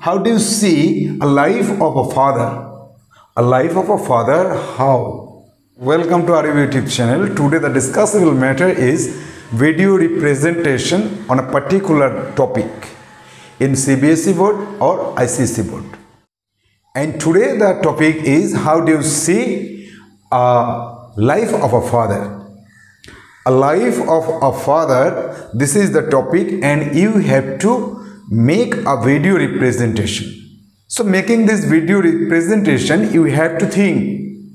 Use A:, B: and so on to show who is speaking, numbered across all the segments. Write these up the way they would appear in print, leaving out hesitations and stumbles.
A: how do you see a life of a father? A life of a father, how? Welcome to our YouTube channel. Today the discussable matter is video representation on a particular topic in CBSE board or ICSE board. And today the topic is how do you see a life of a father? A life of a father, this is the topic, and you have to make a video representation. So making this video representation, you have to think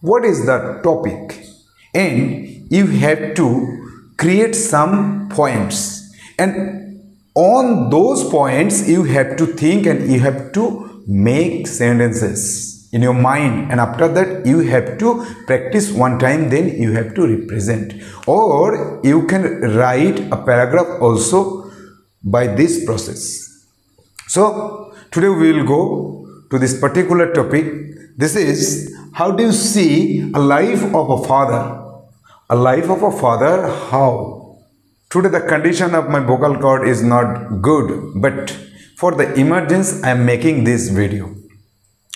A: what is the topic, and you have to create some points, and on those points you have to think and you have to make sentences in your mind, and after that you have to practice one time, then you have to represent, or you can write a paragraph also by this process. So today we will go to this particular topic. This is how do you see a life of a father? A life of a father, how? Today the condition of my vocal cord is not good, but for the emergency I am making this video.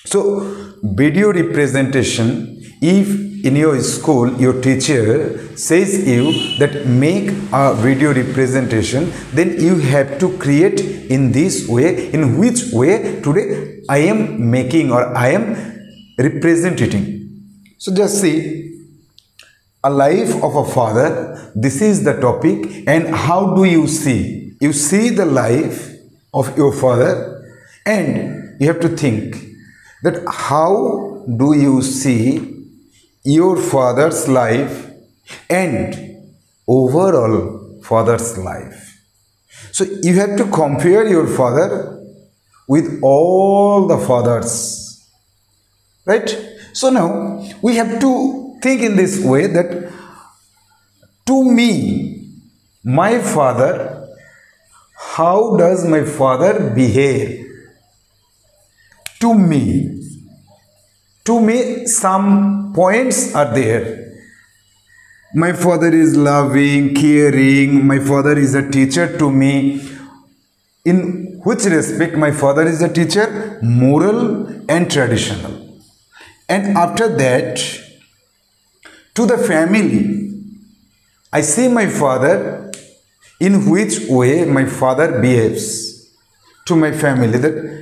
A: So video representation, if in your school your teacher says you that make a video representation, then you have to create in this way. In which way today I am making or I am representing. So just see a life of a father, this is the topic, and how do you see? You see the life of your father and you have to think that how do you see your father's life and overall father's life. So you have to compare your father with all the fathers, right? So now we have to think in this way that to me, my father, how does my father behave? To me, some points are there. My father is loving, caring, my father is a teacher to me. In which respect my father is a teacher? Moral and traditional. And after that, to the family, I see my father, in which way my father behaves to my family, that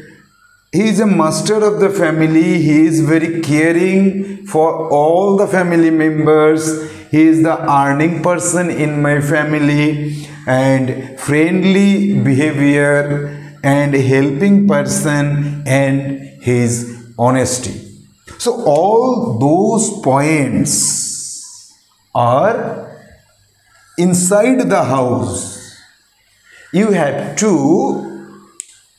A: he is a master of the family, he is very caring for all the family members, he is the earning person in my family, and friendly behavior and helping person, and his honesty. So all those points are inside the house. You have to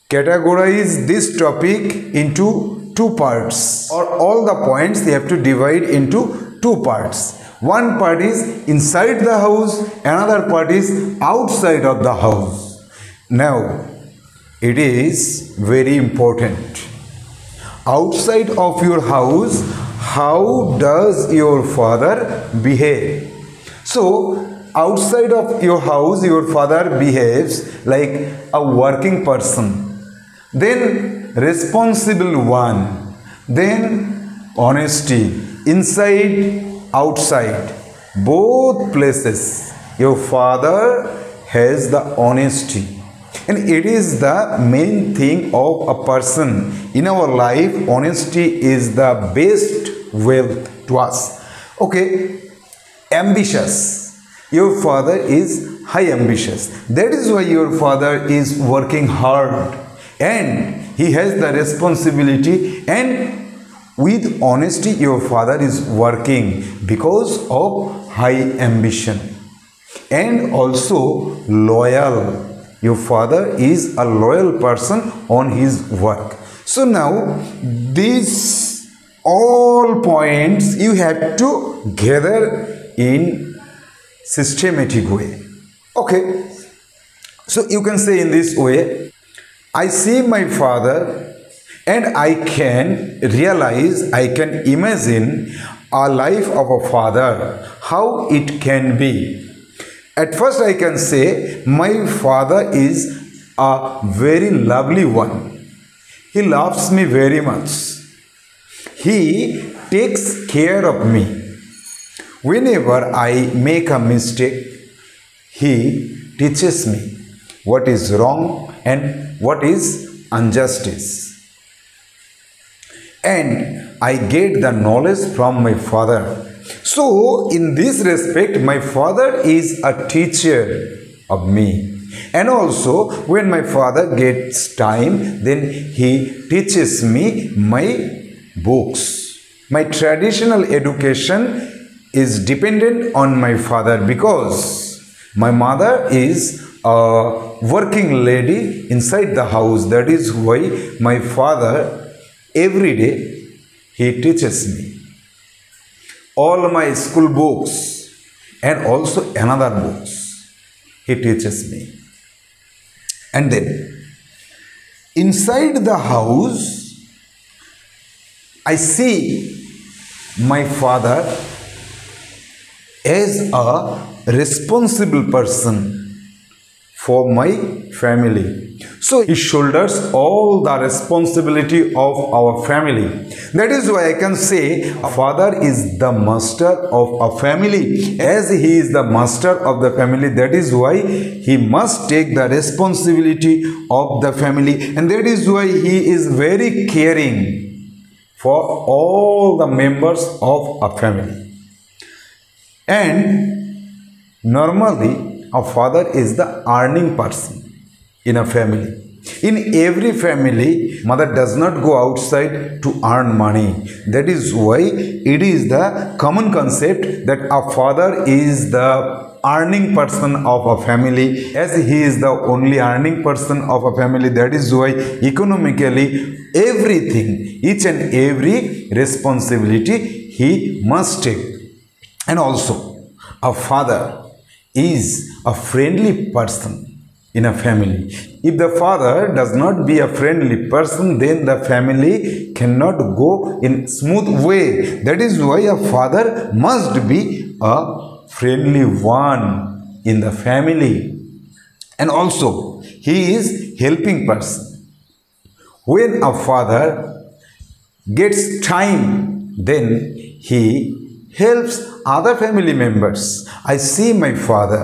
A: categorize this topic into two parts, or all the points you have to divide into two parts. One part is inside the house, another part is outside of the house. Now it is very important. Outside of your house, how does your father behave? So outside of your house, your father behaves like a working person, then responsible one, then honesty, inside, outside, both places your father has the honesty, and it is the main thing of a person in our life. Honesty is the best wealth to us. Okay, ambitious, your father is high ambitious, that is why your father is working hard and he has the responsibility, and with honesty your father is working because of high ambition, and also loyal. Your father is a loyal person on his work. So now these all points you have to gather in systematic way. Okay, so you can say in this way, I see my father and I can realize, I can imagine a life of a father, how it can be. At first I can say my father is a very lovely one. He loves me very much. He takes care of me. Whenever I make a mistake, he teaches me what is wrong and what is injustice. And I get the knowledge from my father. So, in this respect, my father is a teacher of me. And also, when my father gets time, then he teaches me my books. My traditional education is dependent on my father because my mother is a working lady inside the house. That is why my father every day he teaches me all my school books and also another books he teaches me. And then inside the house I see my father as a responsible person for my family. So he shoulders all the responsibility of our family. That is why I can say a father is the master of a family. As he is the master of the family, that is why he must take the responsibility of the family, and that is why he is very caring for all the members of a family. And normally a father is the earning person in a family. In every family, mother does not go outside to earn money. That is why it is the common concept that a father is the earning person of a family. As he is the only earning person of a family, that is why economically everything, each and every responsibility he must take. And also, a father is a friendly person in a family. If the father does not be a friendly person, then the family cannot go in smooth way. That is why a father must be a friendly one in the family. And also, he is helping person. When a father gets time, then he helps other family members. I see my father.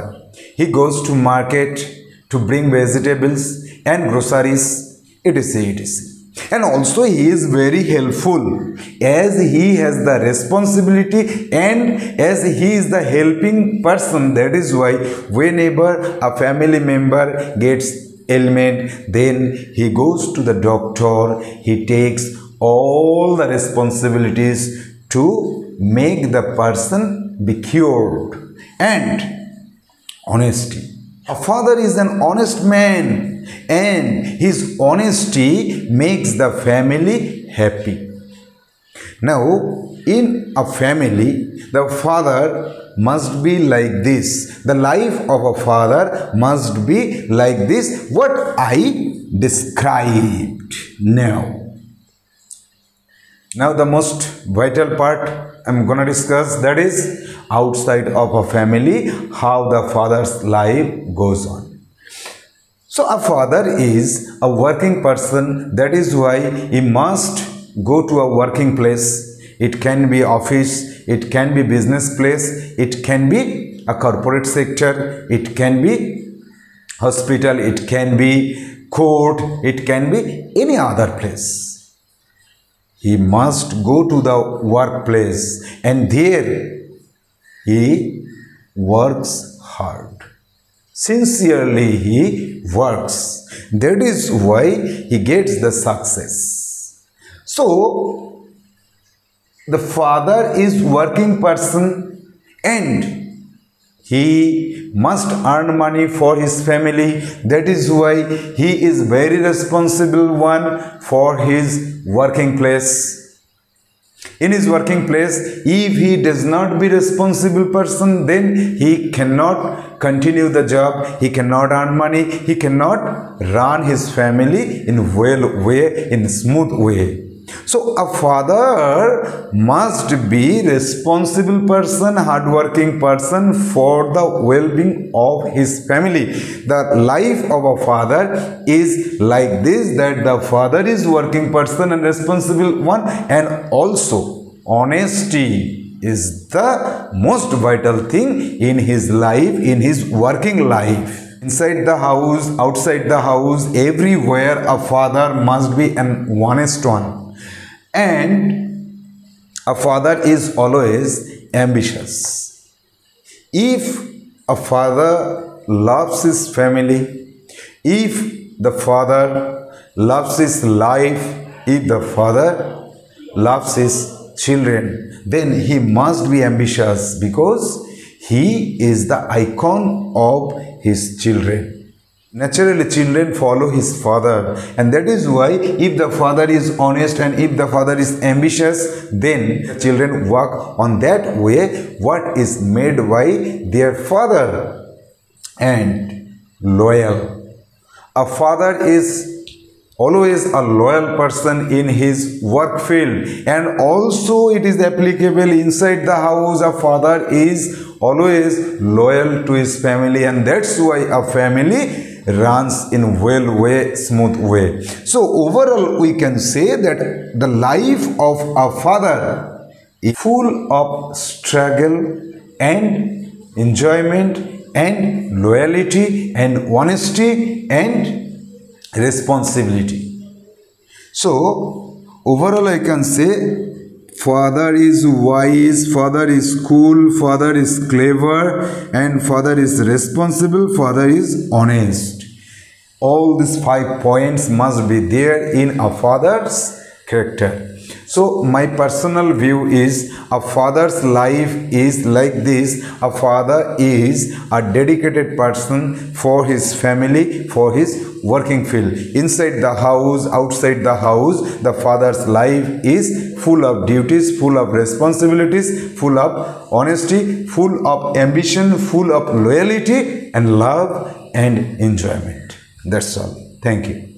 A: He goes to market to bring vegetables and groceries, etc. etc. And also he is very helpful as he has the responsibility and as he is the helping person. That is why whenever a family member gets ailment, then he goes to the doctor. He takes all the responsibilities to make the person be cured. And honesty. A father is an honest man, and his honesty makes the family happy. Now, in a family, the father must be like this. The life of a father must be like this, what I described now. Now, the most vital part I am going to discuss, that is outside of a family, how the father's life goes on. So a father is a working person. That is why he must go to a working place. It can be office, it can be business place, it can be a corporate sector, it can be hospital, it can be court, it can be any other place. He must go to the workplace and there he works hard. Sincerely he works. That is why he gets the success. So, the father is working person and he must earn money for his family. That is why he is very responsible one for his working place. In his working place, if he does not be responsible person, then he cannot continue the job, he cannot earn money, he cannot run his family in well way, in smooth way. So a father must be responsible person, hardworking person for the well-being of his family. The life of a father is like this, that the father is working person and responsible one, and also honesty is the most vital thing in his life, in his working life. Inside the house, outside the house, everywhere a father must be an honest one. And a father is always ambitious. If a father loves his family, if the father loves his life, if the father loves his children, then he must be ambitious, because he is the icon of his children. Naturally, children follow his father, and that is why if the father is honest and if the father is ambitious, then children work on that way what is made by their father. And loyal. A father is always a loyal person in his work field, and also it is applicable inside the house. A father is always loyal to his family, and that's why a family runs in well way, smooth way. So overall we can say that the life of a father is full of struggle and enjoyment and loyalty and honesty and responsibility. So overall I can say father is wise, father is cool, father is clever, and father is responsible, father is honest. All these 5 points must be there in a father's character. So my personal view is a father's life is like this. A father is a dedicated person for his family, for his working field. Inside the house, outside the house, the father's life is full of duties, full of responsibilities, full of honesty, full of ambition, full of loyalty and love and enjoyment. That's all. Thank you.